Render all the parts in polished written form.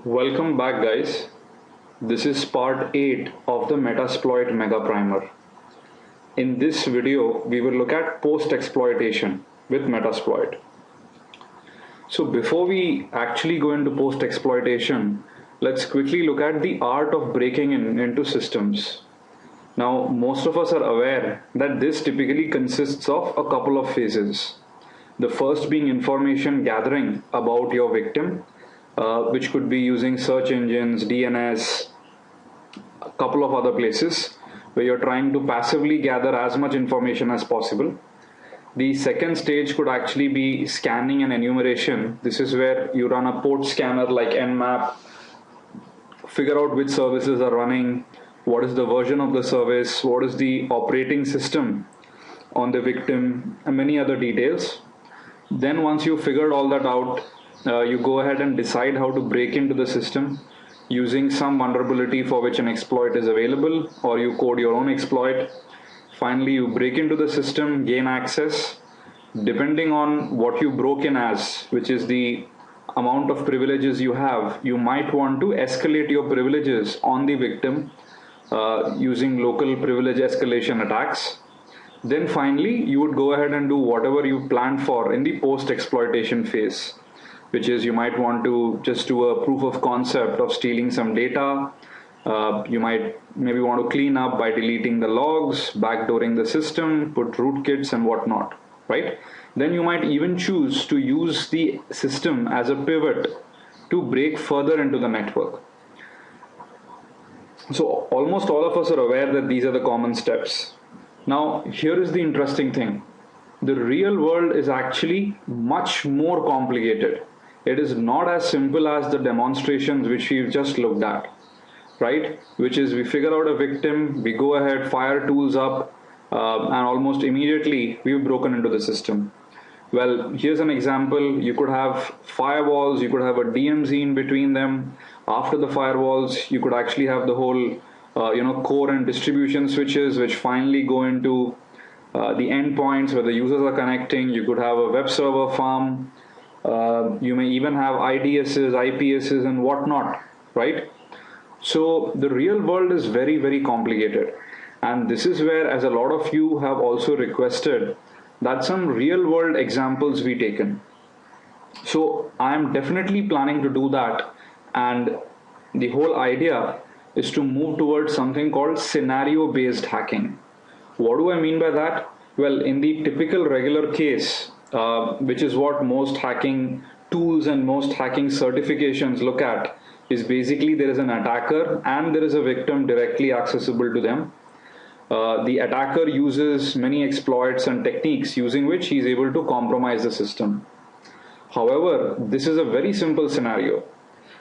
Welcome back, guys. This is part 8 of the Metasploit Mega Primer. In this video, we will look at post-exploitation with Metasploit. So before we actually go into post-exploitation, let's quickly look at the art of breaking into systems. Now, most of us are aware that this typically consists of a couple of phases. The first being information gathering about your victim, which could be using search engines, DNS, a couple of other places where you're trying to passively gather as much information as possible. The second stage could actually be scanning and enumeration. This is where you run a port scanner like Nmap, figure out which services are running, what is the version of the service, what is the operating system on the victim, and many other details. Then once you've figured all that out, you go ahead and decide how to break into the system using some vulnerability for which an exploit is available, or you code your own exploit. Finally, you break into the system, gain access. Depending on what you broke in as, which is the amount of privileges you have, you might want to escalate your privileges on the victim using local privilege escalation attacks. Then finally, you would go ahead and do whatever you planned for in the post-exploitation phase, which is you might want to just do a proof of concept of stealing some data. You might maybe want to clean up by deleting the logs, backdooring the system, put rootkits and whatnot, right? Then you might even choose to use the system as a pivot to break further into the network. So almost all of us are aware that these are the common steps. Now, here is the interesting thing. The real world is actually much more complicated. It is not as simple as the demonstrations which we've just looked at, right? Which is we figure out a victim, we go ahead, fire tools up, and almost immediately we've broken into the system. Well, here's an example. You could have firewalls, you could have a DMZ in between them. After the firewalls, you could actually have the whole core and distribution switches, which finally go into the endpoints where the users are connecting. You could have a web server farm. You may even have IDSs, IPSs, and whatnot, right? So the real world is very, very complicated. And this is where, as a lot of you have also requested, that some real world examples be taken. So I am definitely planning to do that. And the whole idea is to move towards something called scenario-based hacking. What do I mean by that? Well, in the typical regular case, which is what most hacking tools and most hacking certifications look at, is basically there is an attacker and there is a victim directly accessible to them. The attacker uses many exploits and techniques using which he is able to compromise the system. However, this is a very simple scenario.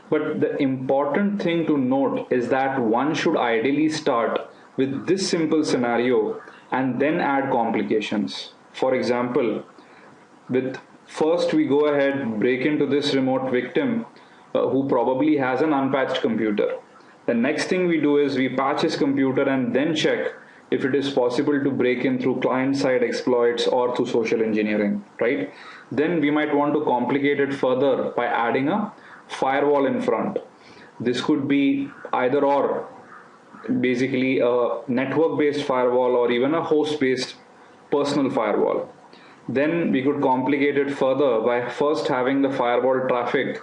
But the important thing to note is that one should ideally start with this simple scenario and then add complications. For example, first we go ahead, break into this remote victim who probably has an unpatched computer. The next thing we do is we patch his computer and then check if it is possible to break in through client-side exploits or through social engineering, right? Then we might want to complicate it further by adding a firewall in front. This could be either or, basically a network-based firewall or even a host-based personal firewall. Then we could complicate it further by first having the firewall traffic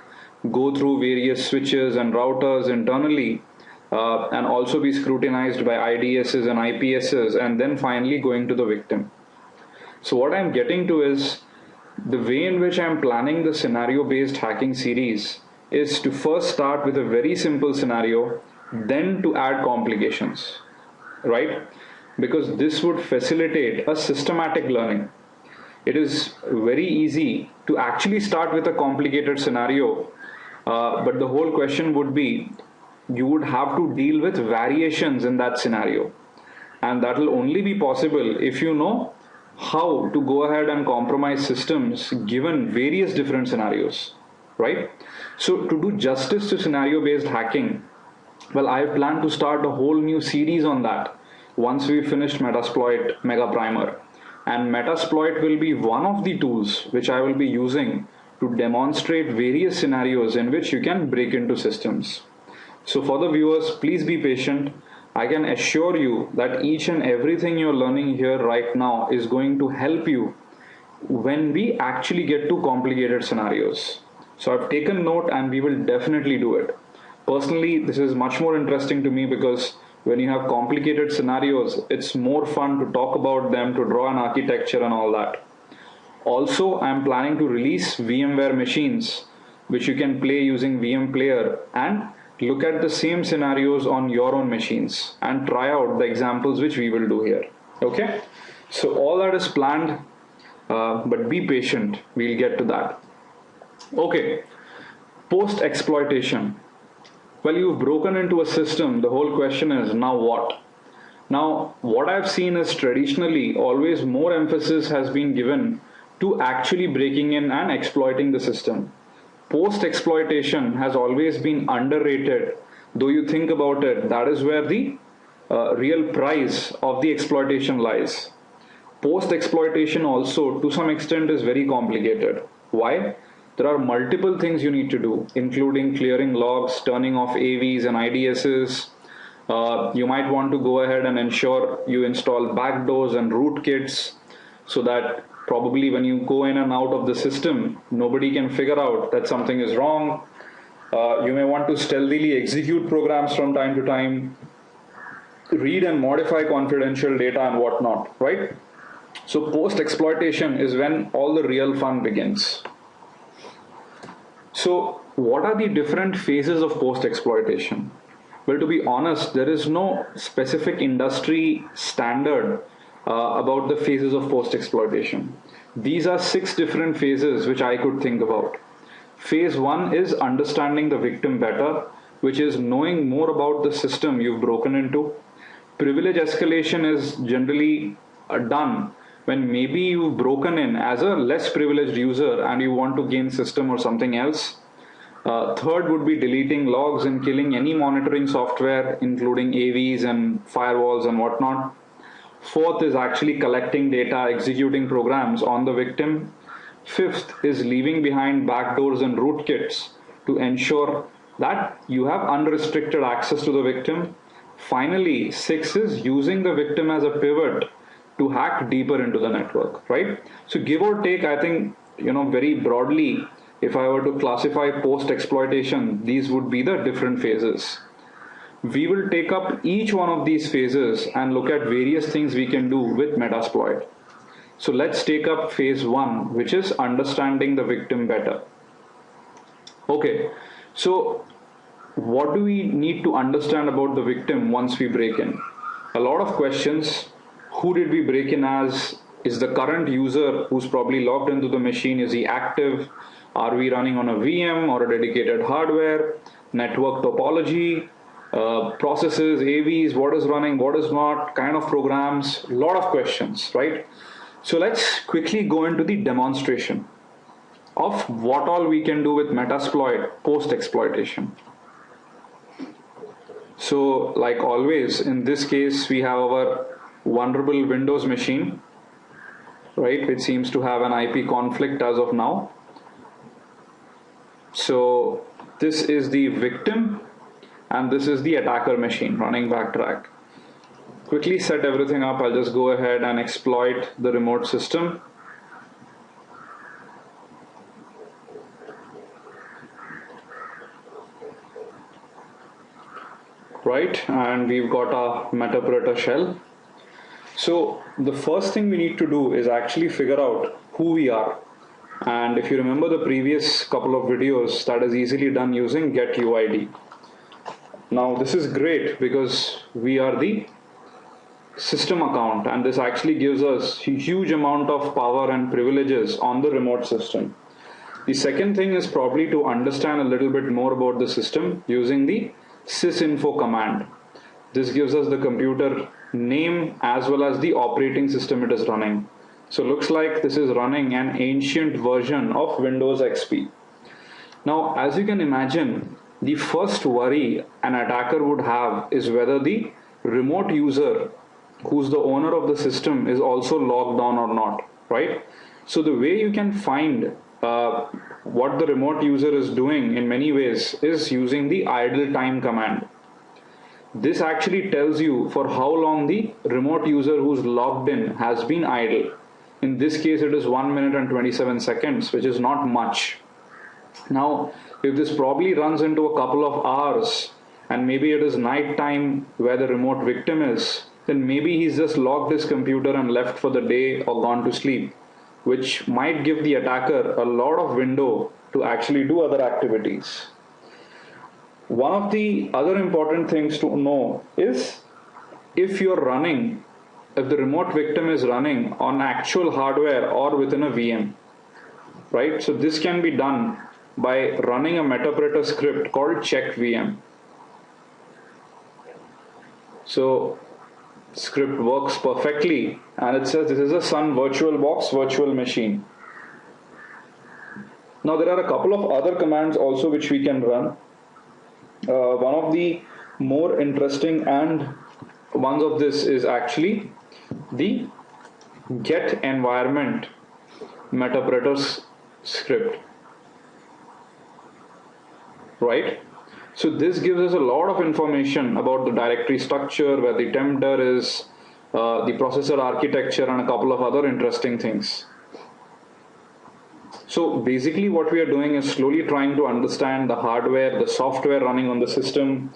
go through various switches and routers internally, and also be scrutinized by IDSs and IPSs, and then finally going to the victim. So what I'm getting to is the way in which I'm planning the scenario-based hacking series is to first start with a very simple scenario, then to add complications, right? Because this would facilitate a systematic learning. It is very easy to actually start with a complicated scenario, but the whole question would be, you would have to deal with variations in that scenario. And that will only be possible if you know how to go ahead and compromise systems given various different scenarios, right? So to do justice to scenario-based hacking, well, I plan to start a whole new series on that once we finished Metasploit Mega Primer. And Metasploit will be one of the tools which I will be using to demonstrate various scenarios in which you can break into systems. So for the viewers, please be patient. I can assure you that each and everything you're learning here right now is going to help you when we actually get to complicated scenarios. So I've taken note and we will definitely do it. Personally, this is much more interesting to me because when you have complicated scenarios, it's more fun to talk about them, to draw an architecture and all that. Also, I'm planning to release VMware machines, which you can play using VM Player and look at the same scenarios on your own machines and try out the examples which we will do here. Okay, so all that is planned, but be patient, we'll get to that. Okay, post exploitation. Well, you've broken into a system. The whole question is now what? Now, what I've seen is traditionally always more emphasis has been given to actually breaking in and exploiting the system. Post exploitation has always been underrated. Though you think about it, that is where the real price of the exploitation lies. Post exploitation also to some extent is very complicated. Why? There are multiple things you need to do, including clearing logs, turning off AVs and IDSs. You might want to go ahead and ensure you install backdoors and rootkits so that probably when you go in and out of the system, nobody can figure out that something is wrong. You may want to stealthily execute programs from time to time, read and modify confidential data and whatnot, right? So post-exploitation is when all the real fun begins. So what are the different phases of post-exploitation? Well, to be honest, there is no specific industry standard about the phases of post-exploitation. These are 6 different phases which I could think about. Phase 1 is understanding the victim better, which is knowing more about the system you've broken into. Privilege escalation is generally done when maybe you've broken in as a less privileged user and you want to gain system or something else. Third would be deleting logs and killing any monitoring software, including AVs and firewalls and whatnot. Fourth is actually collecting data, executing programs on the victim. Fifth is leaving behind backdoors and rootkits to ensure that you have unrestricted access to the victim. Finally, 6 is using the victim as a pivot to hack deeper into the network, right? So give or take, I think, very broadly, if I were to classify post-exploitation, these would be the different phases. We will take up each one of these phases and look at various things we can do with Metasploit. So let's take up phase 1, which is understanding the victim better. Okay, so what do we need to understand about the victim once we break in? A lot of questions. Who did we break in as? Is the current user who's probably logged into the machine, is he active? Are we running on a VM or a dedicated hardware? Network topology, processes, AVs, what is running, what is not, kind of programs, a lot of questions, right? So let's quickly go into the demonstration of what all we can do with Metasploit post-exploitation. So like always, in this case, we have our vulnerable Windows machine, right, which seems to have an IP conflict as of now. So this is the victim and this is the attacker machine running backtrack. Quickly set everything up. I'll just go ahead and exploit the remote system. Right, and we've got a Metasploit shell. So the first thing we need to do is actually figure out who we are. And if you remember the previous couple of videos, that is easily done using get UID. Now this is great because we are the system account and this actually gives us a huge amount of power and privileges on the remote system. The second thing is probably to understand a little bit more about the system using the sysinfo command. This gives us the computer name as well as the operating system it is running. So looks like this is running an ancient version of Windows XP. Now, as you can imagine, the first worry an attacker would have is whether the remote user, who's the owner of the system, is also logged on or not, right? So the way you can find what what the remote user is doing in many ways is using the idle time command. This actually tells you for how long the remote user who's logged in has been idle. In this case, it is 1 minute and 27 seconds, which is not much. Now, if this probably runs into a couple of hours, and maybe it is night time where the remote victim is, then maybe he's just locked his computer and left for the day or gone to sleep, which might give the attacker a lot of window to actually do other activities. One of the other important things to know is if the remote victim is running on actual hardware or within a VM, right? So this can be done by running a metapreter script called check VM. So script works perfectly, and it says this is a Sun VirtualBox virtual machine. Now there are a couple of other commands also which we can run. One of the more interesting and ones of this is actually the get environment metapreter script, right? So this gives us a lot of information about the directory structure, where the temp dir is, the processor architecture, and a couple of other interesting things. So basically what we are doing is slowly trying to understand the hardware, the software running on the system,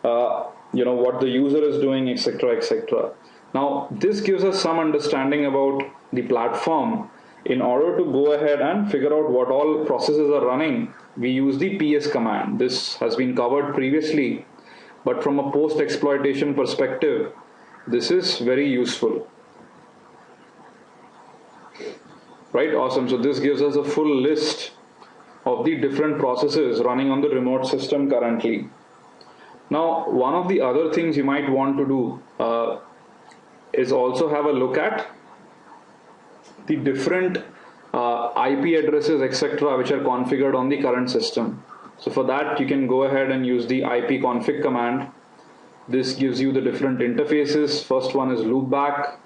what the user is doing, etc., etc. Now this gives us some understanding about the platform. In order to go ahead and figure out what all processes are running, we use the ps command. This has been covered previously, but from a post-exploitation perspective, this is very useful. Right, awesome. So this gives us a full list of the different processes running on the remote system currently. Now, one of the other things you might want to do is also have a look at the different IP addresses, etc., which are configured on the current system. So for that, you can go ahead and use the IP config command. This gives you the different interfaces. First one is loopback,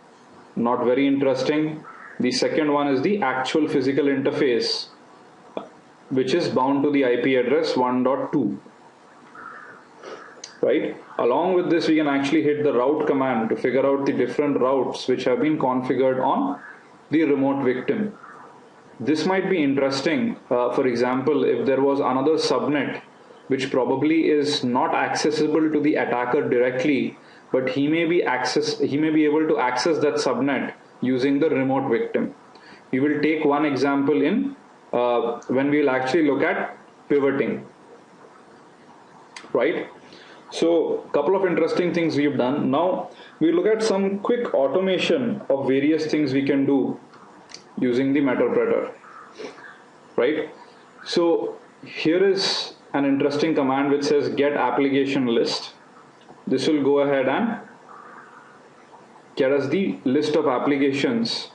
not very interesting. The second one is the actual physical interface, which is bound to the IP address 1.2. Right? Along with this, we can actually hit the route command to figure out the different routes which have been configured on the remote victim. This might be interesting. For example, if there was another subnet which probably is not accessible to the attacker directly, but he may be able to access that subnet using the remote victim. We will take one example in when we will actually look at pivoting, right? So a couple of interesting things we've done. Now we look at some quick automation of various things we can do using the metapreter, right? So here is an interesting command which says get application list. This will go ahead and get us the list of applications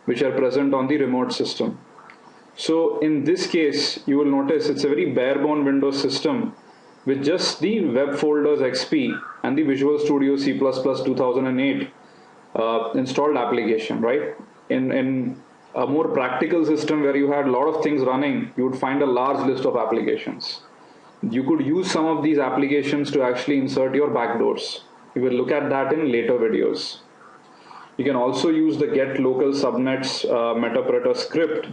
which are present on the remote system. So in this case, you will notice it's a very bare bone Windows system with just the web folders XP and the Visual Studio C++ 2008 installed application, right? In a more practical system where you had a lot of things running, you would find a large list of applications. You could use some of these applications to actually insert your backdoors. We will look at that in later videos. You can also use the get local subnets metapreter script,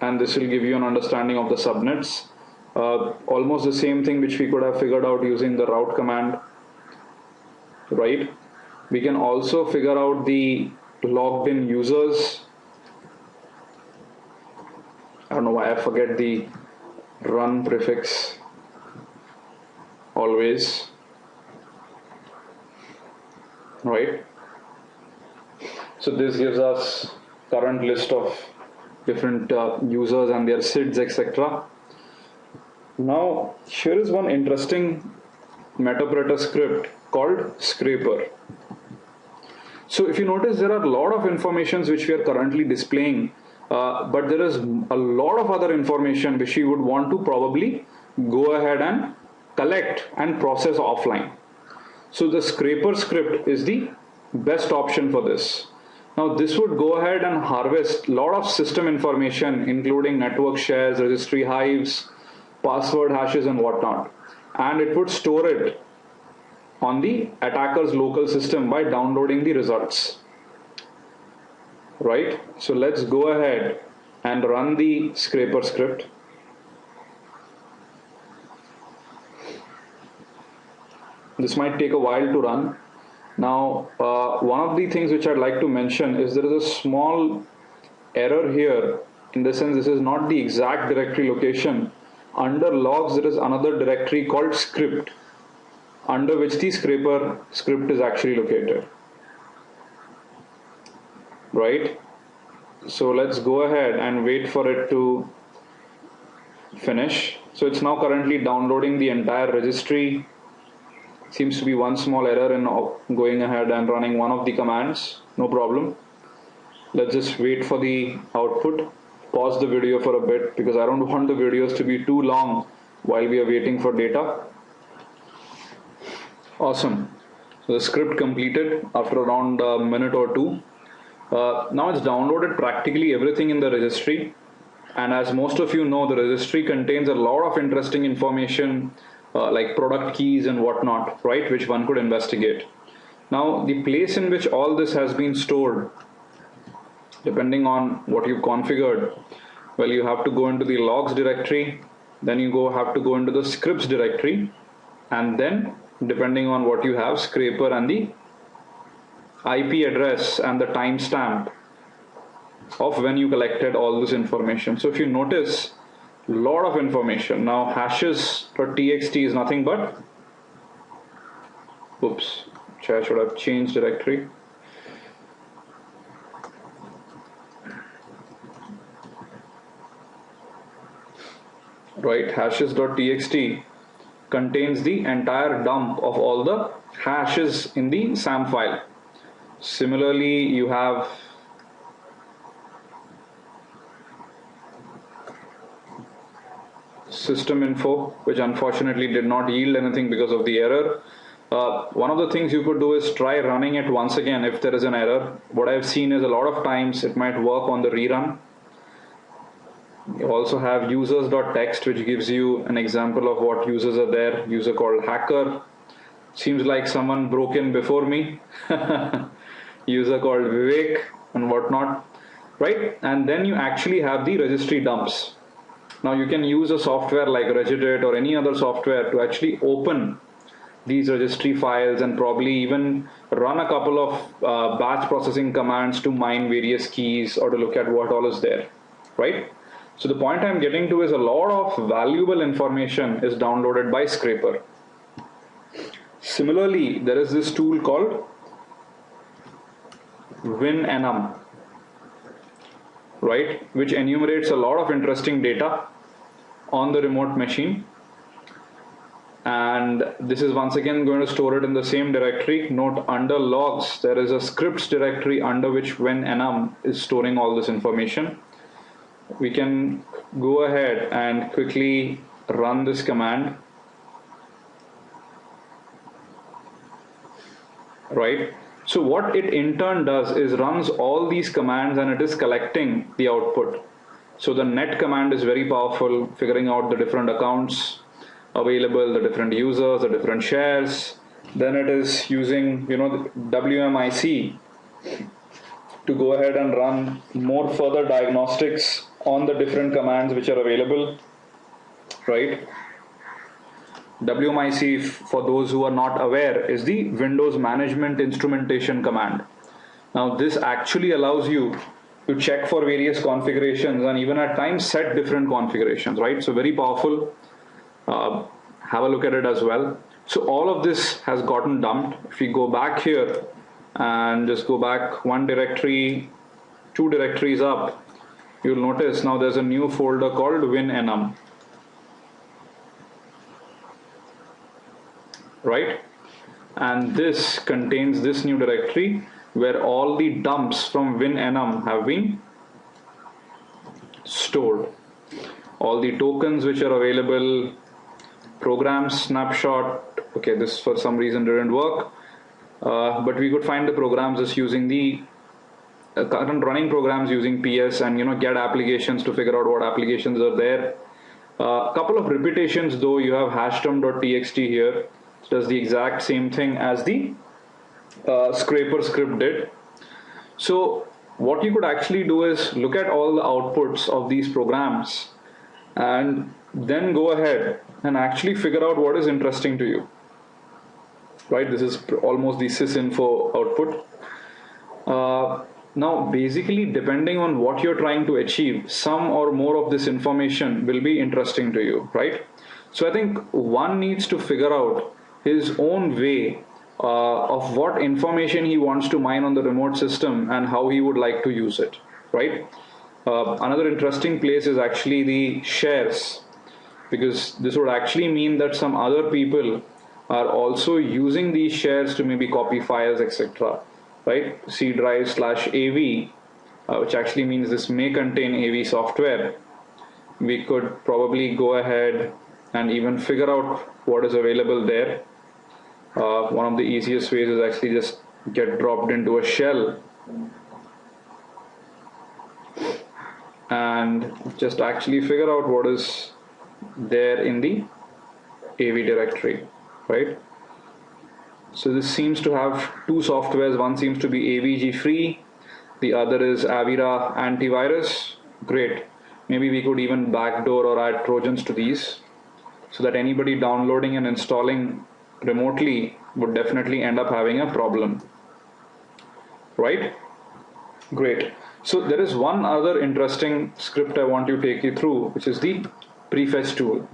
and this will give you an understanding of the subnets. Almost the same thing which we could have figured out using the route command, right? We can also figure out the logged in users. I don't know why I forget the run prefix always, right? So this gives us current list of different users and their SIDs, etc. Now here is one interesting metapreter script called scraper. So if you notice, there are a lot of informations which we are currently displaying, but there is a lot of other information which you would want to probably go ahead and collect and process offline. So the scraper script is the best option for this. Now this would go ahead and harvest a lot of system information, including network shares, registry hives, password hashes and whatnot. And it would store it on the attacker's local system by downloading the results. Right? So let's go ahead and run the scraper script. This might take a while to run. Now, one of the things which I'd like to mention is there is a small error here, in the sense this is not the exact directory location. Under logs, there is another directory called script, under which the scraper script is actually located. Right? So let's go ahead and wait for it to finish. So it's now currently downloading the entire registry. Seems to be one small error in going ahead and running one of the commands. No problem. Let's just wait for the output. Pause the video for a bit because I don't want the videos to be too long while we are waiting for data. Awesome. So the script completed after around a minute or two. Now it's downloaded practically everything in the registry. And as most of you know, the registry contains a lot of interesting information like product keys and whatnot, right, which one could investigate. Now, the place in which all this has been stored, depending on what you've configured, well, you have to go into the logs directory, then you have to go into the scripts directory, and then, depending on what you have, scraper and the IP address and the timestamp of when you collected all this information. So if you notice, a lot of information. Now hashes.txt is nothing but, oops, I should have changed directory. Right, hashes.txt contains the entire dump of all the hashes in the SAM file. Similarly, you have system info, which unfortunately did not yield anything because of the error. One of the things you could do is try running it once again if there is an error. What I've seen is a lot of times it might work on the rerun. You also have users.txt, which gives you an example of what users are there. User called hacker. Seems like someone broke in before me. User called Vivek and whatnot. Right? And then you actually have the registry dumps. Now you can use a software like Regedit or any other software to actually open these registry files and probably even run a couple of batch processing commands to mine various keys or to look at what all is there, right? So the point I'm getting to is a lot of valuable information is downloaded by scraper. Similarly, there is this tool called WinEnum, right, which enumerates a lot of interesting data on the remote machine, and this is once again going to store it in the same directory. Note, under logs there is a scripts directory under which WinEnum is storing all this information. We can go ahead and quickly run this command, right? So what it in turn does is runs all these commands and it is collecting the output. So the net command is very powerful, figuring out the different accounts available, the different users, the different shares. Then it is using, the WMIC to go ahead and run more further diagnostics on the different commands which are available, right? WMIC, for those who are not aware, is the Windows Management Instrumentation command. Now this actually allows you to check for various configurations and even at times set different configurations, right? So very powerful. Have a look at it as well. So all of this has gotten dumped. If we go back here and just go back one directory, two directories up, you'll notice now there's a new folder called WinEnum, right? And this contains this new directory where all the dumps from WinEnum have been stored. All the tokens which are available, program snapshot, okay, this for some reason didn't work, but we could find the programs just using the current running programs using PS and get applications to figure out what applications are there. Couple of repetitions though. You have hashterm.txt here. It does the exact same thing as the scraper script did. So what you could actually do is look at all the outputs of these programs and then go ahead and actually figure out what is interesting to you. Right, this is almost the sysinfo output. Now basically, depending on what you're trying to achieve, some or more of this information will be interesting to you, right? So I think one needs to figure out his own way of what information he wants to mine on the remote system and how he would like to use it, right? Another interesting place is actually the shares, because this would actually mean that some other people are also using these shares to maybe copy files, etc. Right? C drive / AV, which actually means this may contain AV software. We could probably go ahead and even figure out what is available there. One of the easiest ways is actually just get dropped into a shell and just actually figure out what is there in the AV directory, right? So this seems to have two softwares. One seems to be AVG free, the other is Avira antivirus. Great. Maybe we could even backdoor or add Trojans to these so that anybody downloading and installing remotely would definitely end up having a problem, right? Great. So there is one other interesting script I want to take you through, which is the prefetch tool.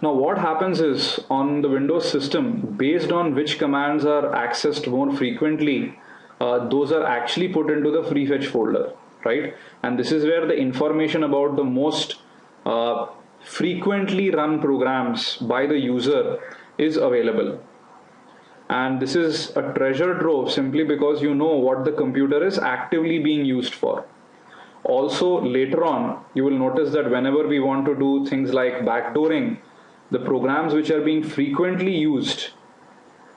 Now what happens is, on the Windows system, based on which commands are accessed more frequently, those are actually put into the prefetch folder, right? And this is where the information about the most frequently run programs by the user is available. And this is a treasure trove simply because you know what the computer is actively being used for. Also, later on, you will notice that whenever we want to do things like backdooring, the programs which are being frequently used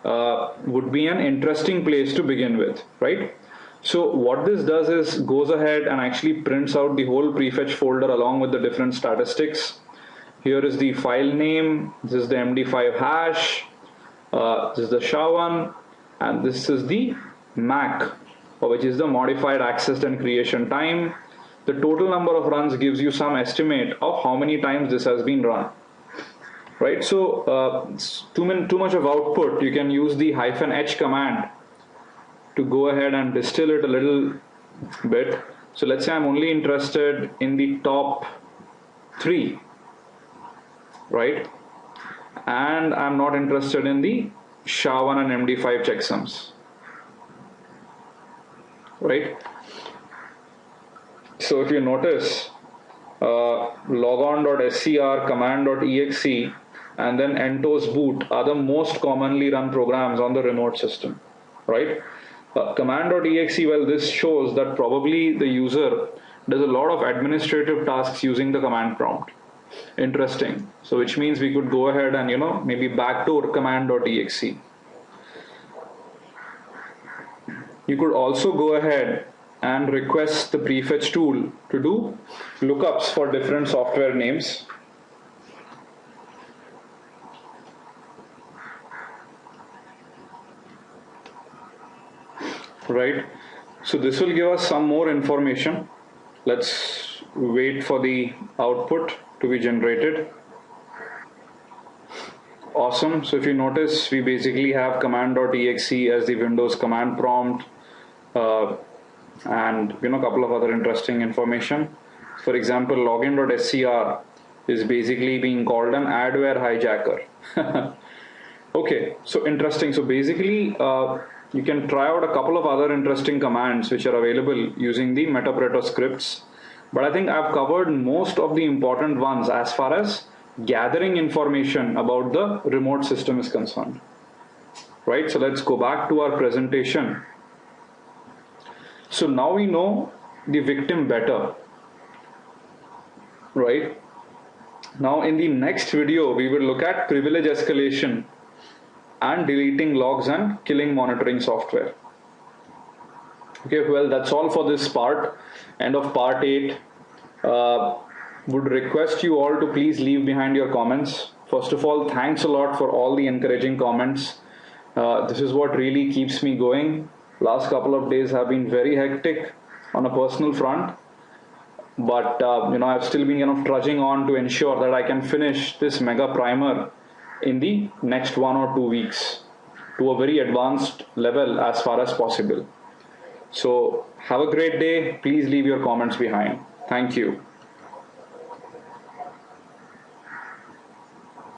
would be an interesting place to begin with, right? So what this does is goes ahead and actually prints out the whole prefetch folder along with the different statistics. Here is the file name, this is the MD5 hash, this is the SHA-1, and this is the MAC, which is the modified accessed and creation time. The total number of runs gives you some estimate of how many times this has been run. Right, so too much of output, you can use the -h command to go ahead and distill it a little bit. So let's say I'm only interested in the top 3, right? And I'm not interested in the SHA-1 and MD5 checksums, right? So if you notice, logon.scr, command.exe, and then entos boot are the most commonly run programs on the remote system, right? Command.exe, well, this shows that probably the user does a lot of administrative tasks using the command prompt. Interesting. So which means we could go ahead and maybe backdoor command.exe. You could also go ahead and request the prefetch tool to do lookups for different software names. Right, so this will give us some more information. Let's wait for the output to be generated. Awesome. So if you notice, we basically have command.exe as the Windows command prompt, and a couple of other interesting information. For example, login.scr is basically being called an adware hijacker. Okay, so interesting. So basically you can try out a couple of other interesting commands which are available using the Metapreto scripts, but I think I've covered most of the important ones as far as gathering information about the remote system is concerned. Right, so let's go back to our presentation. So now we know the victim better, right? Now in the next video we will look at privilege escalation and deleting logs and killing monitoring software. Okay, well, that's all for this part. End of part 8. Uh, would request you all to please leave behind your comments. First of all, thanks a lot for all the encouraging comments. This is what really keeps me going. Last couple of days have been very hectic on a personal front, but I've still been trudging on to ensure that I can finish this mega primer in the next 1 or 2 weeks to a very advanced level as far as possible. So have a great day. Please leave your comments behind. Thank you.